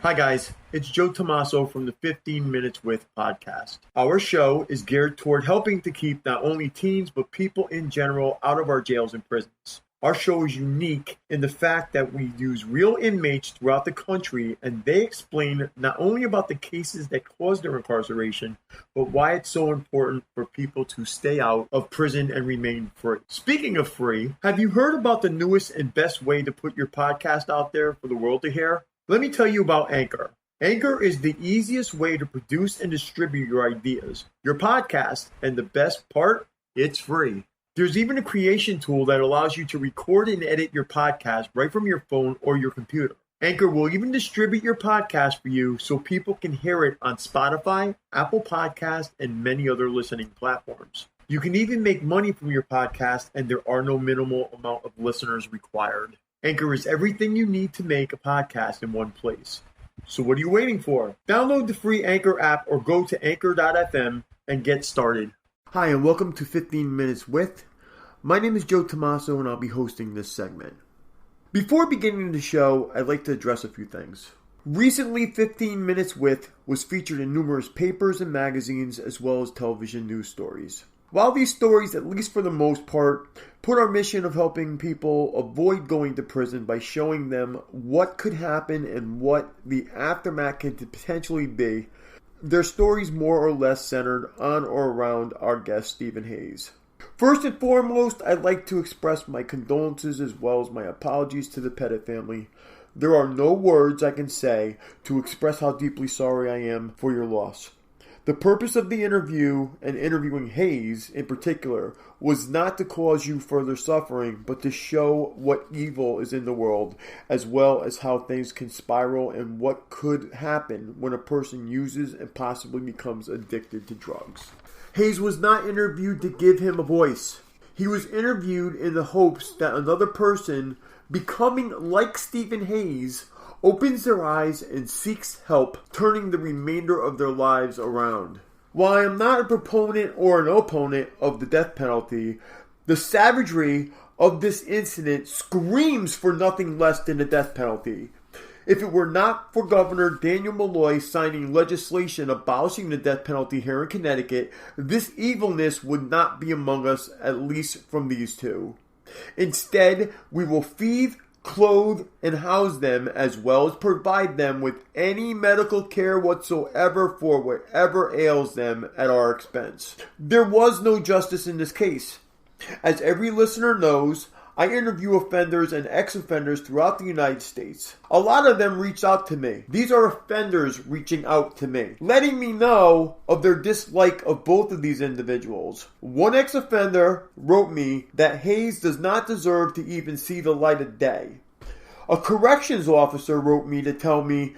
Hi guys, it's Joe Tommaso from the 15 Minutes With podcast. Our show is geared toward helping to keep not only teens but people in general out of our jails and prisons. Our show is unique in the fact that we use real inmates throughout the country and they explain not only about the cases that caused their incarceration, but why it's so important for people to stay out of prison and remain free. Speaking of free, have you heard about the newest and best way to put your podcast out there for the world to hear? Let me tell you about Anchor. Anchor is the easiest way to produce and distribute your ideas, your podcast, and the best part, it's free. There's even a creation tool that allows you to record and edit your podcast right from your phone or your computer. Anchor will even distribute your podcast for you so people can hear it on Spotify, Apple Podcasts, and many other listening platforms. You can even make money from your podcast, and there are no minimal amount of listeners required. Anchor is everything you need to make a podcast in one place. So what are you waiting for? Download the free Anchor app or go to anchor.fm and get started. Hi, and welcome to 15 Minutes With. My name is Joe Tommaso, and I'll be hosting this segment. Before beginning the show, I'd like to address a few things. Recently, 15 Minutes With was featured in numerous papers and magazines, as well as television news stories. While these stories, at least for the most part, put our mission of helping people avoid going to prison by showing them what could happen and what the aftermath could potentially be, their stories more or less centered on or around our guest, Stephen Hayes. First and foremost, I'd like to express my condolences as well as my apologies to the Pettit family. There are no words I can say to express how deeply sorry I am for your loss. The purpose of the interview, and interviewing Hayes in particular, was not to cause you further suffering, but to show what evil is in the world, as well as how things can spiral and what could happen when a person uses and possibly becomes addicted to drugs. Hayes was not interviewed to give him a voice. He was interviewed in the hopes that another person, becoming like Stephen Hayes, opens their eyes and seeks help, turning the remainder of their lives around. While I am not a proponent or an opponent of the death penalty, the savagery of this incident screams for nothing less than the death penalty. If it were not for Governor Daniel Malloy signing legislation abolishing the death penalty here in Connecticut, this evilness would not be among us, at least from these two. Instead, we will feed, clothe, and house them, as well as provide them with any medical care whatsoever for whatever ails them at our expense. There was no justice in this case. As every listener knows, I interview offenders and ex-offenders throughout the United States. A lot of them reach out to me. These are offenders reaching out to me, letting me know of their dislike of both of these individuals. One ex-offender wrote me that Hayes does not deserve to even see the light of day. A corrections officer wrote me to tell me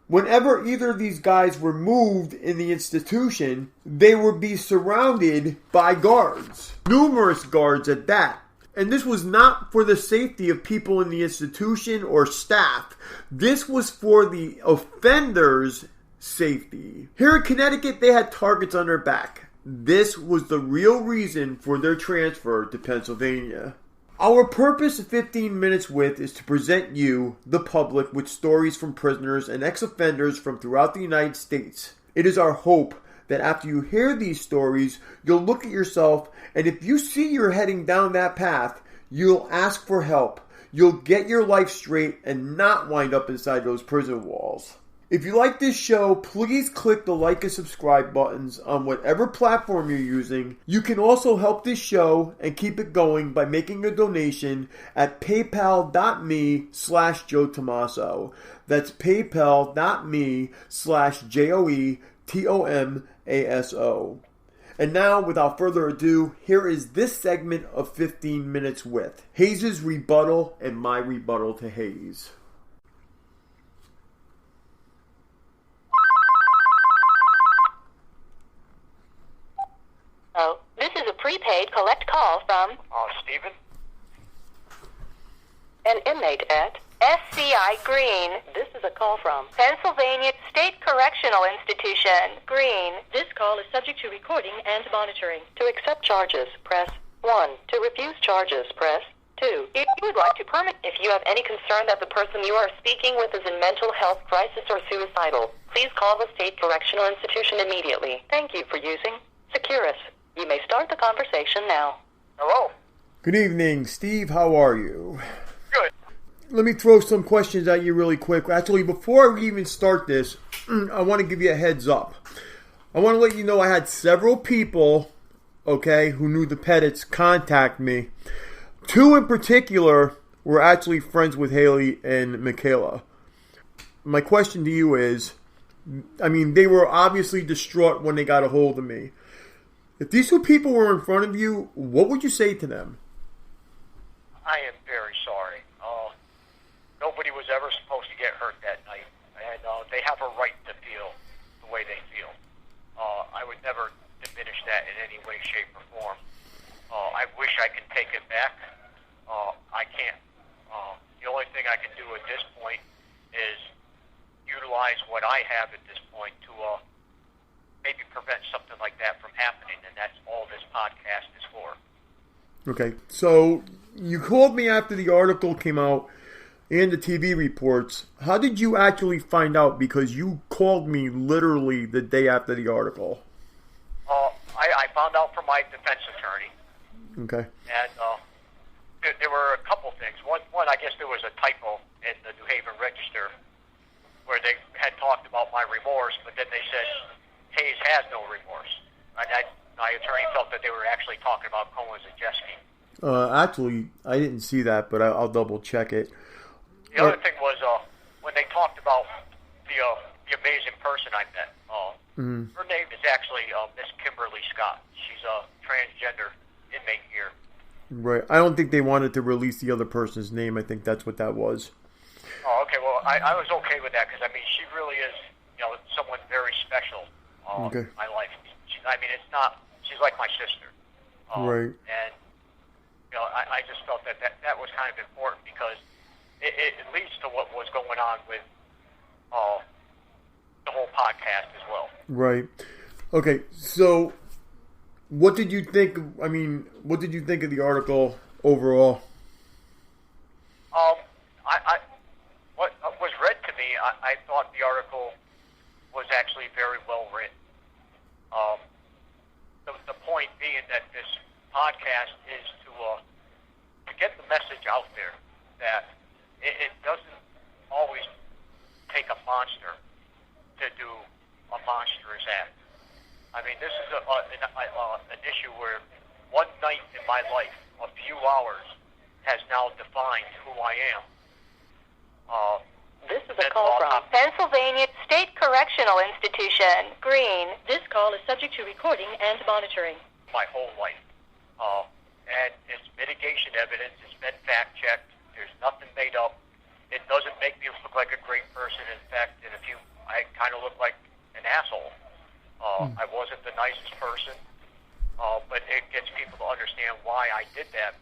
whenever either of these guys were moved in the institution, they would be surrounded by guards. Numerous guards at that. And this was not for the safety of people in the institution or staff. This was for the offenders' safety. Here in Connecticut, they had targets on their back. This was the real reason for their transfer to Pennsylvania. Our purpose of 15 Minutes With is to present you, the public, with stories from prisoners and ex-offenders from throughout the United States. It is our hope that after you hear these stories, you'll look at yourself, and if you see you're heading down that path, you'll ask for help. You'll get your life straight and not wind up inside those prison walls. If you like this show, please click the like and subscribe buttons on whatever platform you're using. You can also help this show and keep it going by making a donation at paypal.me/Joe Tommaso. That's paypal.me/JoeTomaso. And now, without further ado, here is this segment of 15 Minutes With Hayes' rebuttal and my rebuttal to Hayes. Oh, this is a prepaid collect call from Stephen? an inmate at SCI Green. This is a call from Pennsylvania State Correctional Institution. Green. This call is subject to recording and monitoring. To accept charges, press 1. To refuse charges, press 2. If you would like to if you have any concern that the person you are speaking with is in mental health crisis or suicidal, please call the State Correctional Institution immediately. Thank you for using Securus. You may start the conversation now. Hello. Good evening, Steve. How are you? Good. Let me throw some questions at you really quick. Actually, before we even start this, I want to give you a heads up. I want to let you know I had several people, okay, who knew the Pettits contact me. 2 in particular were actually friends with Haley and Michaela. My question to you is, I mean, they were obviously distraught when they got a hold of me. If these 2 people were in front of you, what would you say to them? I am very sorry. Nobody was ever supposed to get hurt that night, and they have a right to feel the way they feel. I would never diminish that in any way, shape, or form. I wish I could take it back. I can't. The only thing I can do at this point is utilize what I have at this point to maybe prevent something like that from happening, and that's all this podcast is for. Okay, so you called me after the article came out and the TV reports. How did you actually find out? Because you called me literally the day after the article. I found out from my defense attorney. Okay. And there were a couple things. One, I guess there was a typo in the New Haven Register where they had talked about my remorse, but then they said Hayes has no remorse. And my attorney felt that they were actually talking about Cohen Zajeski. Actually, I didn't see that, but I'll double check it. The other thing was when they talked about the amazing person I met. Her name is actually Miss Kimberly Scott. She's a transgender inmate here. Right. I don't think they wanted to release the other person's name. I think that's what that was. Oh, okay. Well, I was okay with that because, I mean, she really is, someone very special in my life. It's not, she's like my sister. Right. And, I just felt that was kind of important because it leads to what was going on with the whole podcast as well. Right. Okay, so what did you think? I mean, what did you think of the article overall? What was read to me, I thought the article was actually very well written. The point being that this podcast is to get the message out there that it doesn't always take a monster to do a monstrous act. I mean, this is an issue where one night in my life, a few hours, has now defined who I am. This is a call from Pennsylvania State Correctional Institution. Green. This call is subject to recording and monitoring. My whole life. And it's mitigation evidence. It's been fact-checked. There's nothing made up. It doesn't make me look like a great person. In fact, I kind of look like an asshole. I wasn't the nicest person, but it gets people to understand why I did that.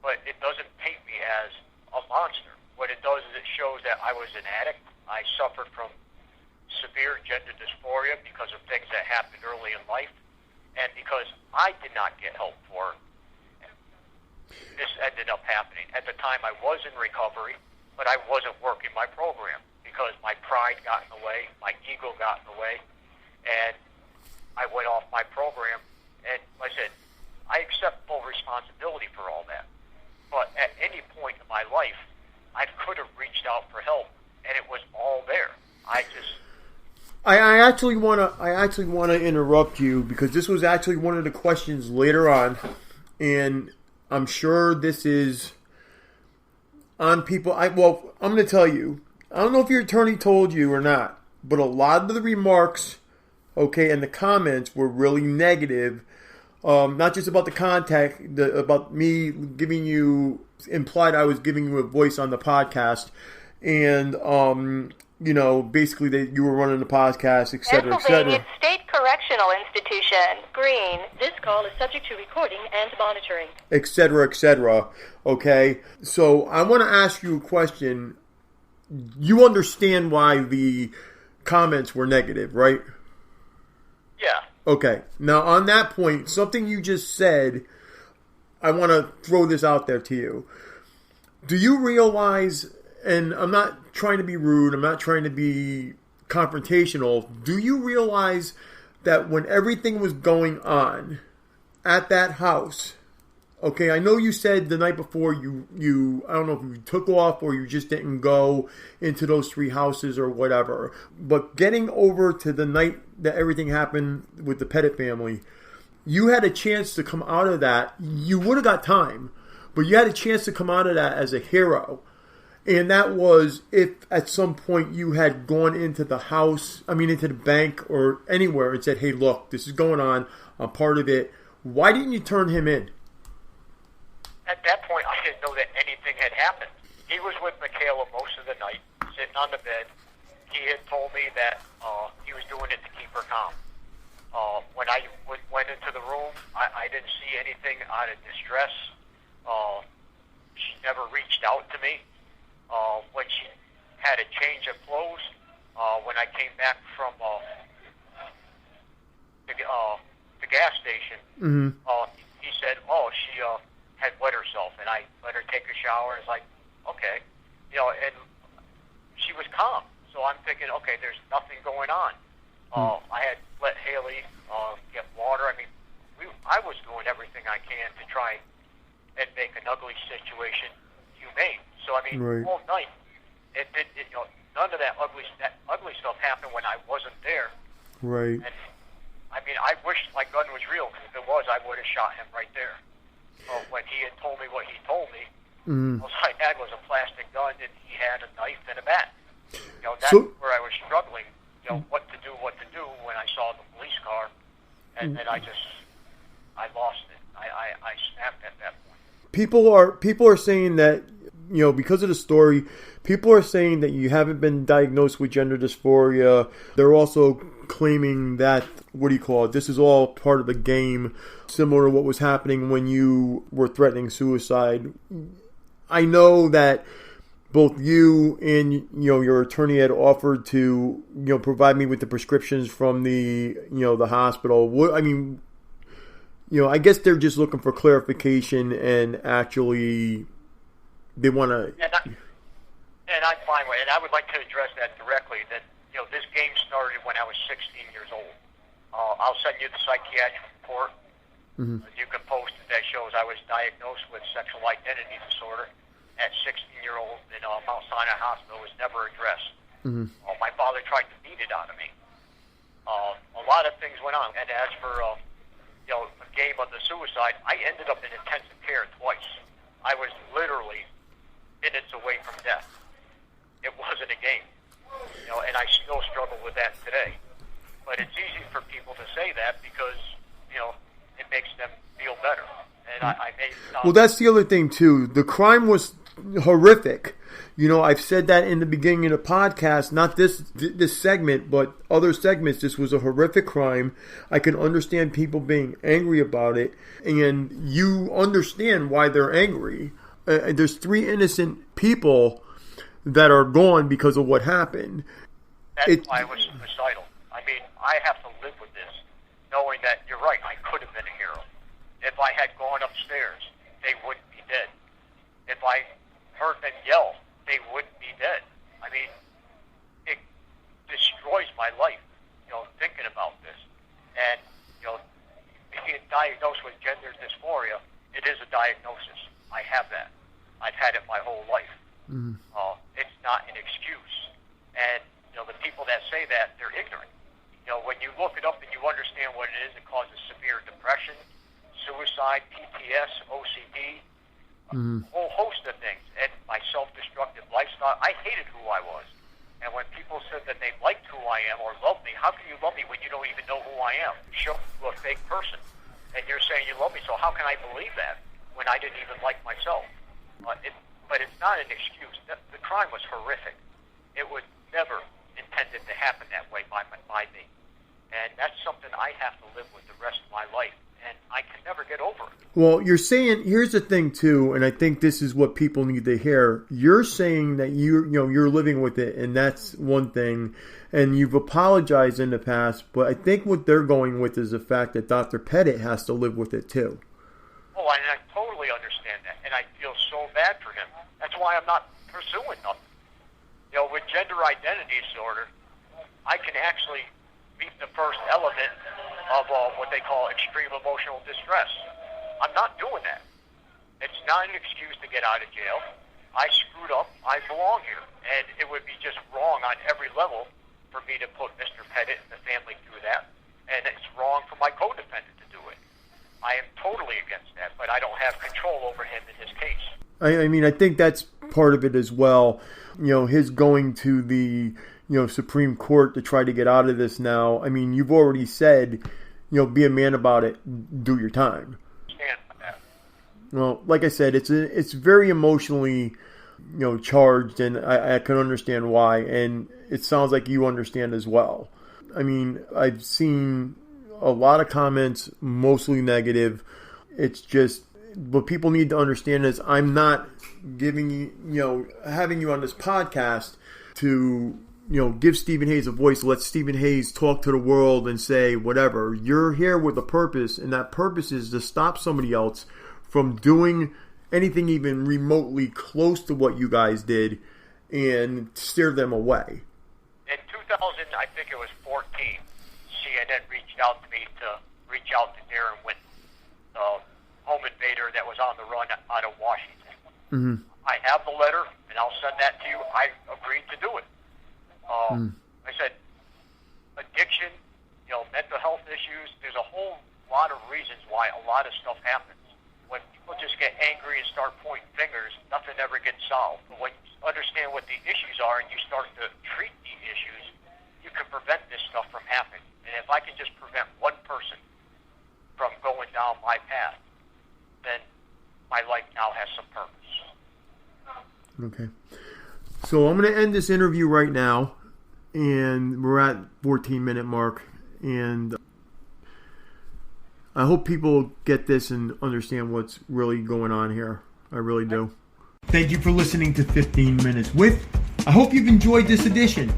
But it doesn't paint me as a monster. What it does is it shows that I was an addict. I suffered from severe gender dysphoria because of things that happened early in life, and because I did not get help for it, this ended up happening. At the time, I was in recovery, but I wasn't working my program because my pride got in the way, my ego got in the way, and I went off my program. And like I said, I accept full responsibility for all that. But at any point in my life, I could have reached out for help, and it was all there. I actually want to interrupt you because this was actually one of the questions later on, and I'm sure this is on people. I'm going to tell you. I don't know if your attorney told you or not, but a lot of the remarks, and the comments were really negative. Not just about the contact, about me giving you, implied I was giving you a voice on the podcast, and, basically that you were running the podcast, et cetera, et cetera. Pennsylvania State Correctional Institution. Green. This call is subject to recording and monitoring. Et cetera, okay? So I want to ask you a question. You understand why the comments were negative, right? Yeah. Okay. Now, on that point, something you just said, I want to throw this out there to you. Do you realize, and I'm not trying to be rude, I'm not trying to be confrontational, do you realize that when everything was going on at that house, okay, I know you said the night before you I don't know if you took off or you just didn't go into those 3 houses or whatever, but getting over to the night that everything happened with the Pettit family, you had a chance to come out of that. You would have got time, but you had a chance to come out of that as a hero. And that was if at some point you had gone into the house, into the bank or anywhere and said, hey, look, this is going on. I'm part of it. Why didn't you turn him in? At that point, I didn't know that anything had happened. He was with Michaela most of the night, sitting on the bed. He had told me that he was doing it to keep her calm. When I went into the room, I didn't see anything out of distress. She never reached out to me. When she had a change of clothes, when I came back from the gas station, he said, she had wet herself, and I let her take a shower. It's like, okay. And she was calm. So I'm thinking, okay, there's nothing going on. I had let Haley get water. I was doing everything I can to try and make an ugly situation humane. So, right. The whole night, none of that ugly stuff happened when I wasn't there. Right. And, I wish my gun was real, because if it was, I would have shot him right there. When he had told me what he told me, all I had was a plastic gun, and he had a knife and a bat. That's where I was struggling, what to do when I saw the police car, and then I lost it. I snapped at that point. People are saying that, because of the story, people are saying that you haven't been diagnosed with gender dysphoria. They're also claiming that, this is all part of the game, similar to what was happening when you were threatening suicide. I know that both you and your attorney had offered to provide me with the prescriptions from the the hospital. I guess they're just looking for clarification, and actually they want to. And I'm fine with it. And I would like to address that directly. That this game started when I was 16 years old. I'll send you the psychiatric report. You can post it that shows I was diagnosed with sexual identity disorder at 16-year-old in Mount Sinai Hospital. Was never addressed. My father tried to beat it out of me. A lot of things went on. And as for a game of the suicide, I ended up in intensive care twice. I was literally minutes away from death. It wasn't a game. And I still struggle with that today. But it's easy for people to say that because, it makes them feel better. And I may not... Well, that's the other thing, too. The crime was horrific. I've said that in the beginning of the podcast, not this segment, but other segments. This was a horrific crime. I can understand people being angry about it, and you understand why they're angry. There's 3 innocent people that are gone because of what happened. That's why I was suicidal. I have to live with this, knowing that you're right, I could have been a hero. If I had gone upstairs, they wouldn't be dead. If I heard them yell, they wouldn't be dead. It destroys my life, thinking about this. And, being diagnosed with gender dysphoria, it is a diagnosis. I have that. I've had it my whole life. It's not an excuse. And, the people that say that, they're ignorant. When you look it up and you understand what it is, it causes severe depression, suicide, PTS, OCD, a whole host of things. And my self-destructive lifestyle, I hated who I was. And when people said that they liked who I am or loved me, how can you love me when you don't even know who I am? You show me a fake person. And you're saying you love me, so how can I believe that when I didn't even like myself? But it's not an excuse. The crime was horrific. It was never intended to happen that way by me. And that's something I have to live with the rest of my life. And I can never get over it. Well, you're saying, here's the thing too, and I think this is what people need to hear. You're saying that you're living with it, and that's one thing. And you've apologized in the past, but I think what they're going with is the fact that Dr. Pettit has to live with it too. Oh, and I totally major identity disorder, I can actually meet the first element of what they call extreme emotional distress. I'm not doing that. It's not an excuse to get out of jail. I screwed up. I belong here. And it would be just wrong on every level for me to put Mr. Pettit and the family through that. And it's wrong for my co-defendant to do it. I am totally against that, but I don't have control over him in his case. I mean, I think that's part of it as well. You know, his going to the, Supreme Court to try to get out of this now. I mean, you've already said, be a man about it. Do your time. Stand by that. Well, like I said, it's very emotionally, charged, and I can understand why. And it sounds like you understand as well. I mean, I've seen a lot of comments, mostly negative. It's just, what people need to understand is I'm not giving you, having you on this podcast to, give Stephen Hayes a voice. Let Stephen Hayes talk to the world and say whatever. You're here with a purpose, and that purpose is to stop somebody else from doing anything even remotely close to what you guys did and steer them away. In 2000, I think it was 14, CNN reached out to me to reach out to Darren Winton, the home invader that was on the run out of Washington. Mm-hmm. I have the letter, and I'll send that to you. I agreed to do it. I said, addiction, mental health issues, there's a whole lot of reasons why a lot of stuff happens. When people just get angry and start pointing fingers, nothing ever gets solved. But when you understand what the issues are and you start to treat the issues, you can prevent this stuff from happening. And if I can just prevent one person from going down my path, then my life now has some purpose. Okay. So I'm going to end this interview right now, and we're at 14-minute mark, and I hope people get this and understand what's really going on here. I really do. Thank you for listening to 15 Minutes With. I hope you've enjoyed this edition.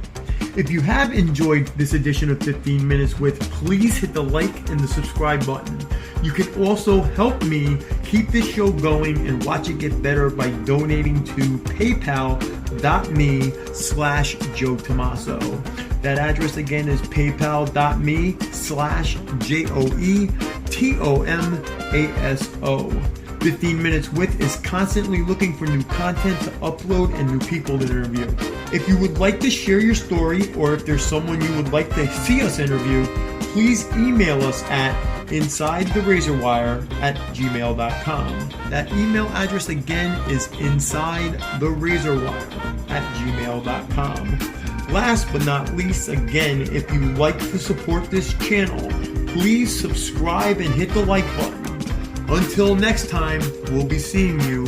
If you have enjoyed this edition of 15 Minutes With, please hit the like and the subscribe button. You can also help me keep this show going and watch it get better by donating to paypal.me/Joe Tomaso. That address again is paypal.me/JoeTomaso. 15 Minutes With is constantly looking for new content to upload and new people to interview. If you would like to share your story, or if there's someone you would like to see us interview, please email us at insidetherazorwire@gmail.com. That email address again is insidetherazorwire@gmail.com. Last but not least, again, if you like to support this channel, please subscribe and hit the like button. Until next time, we'll be seeing you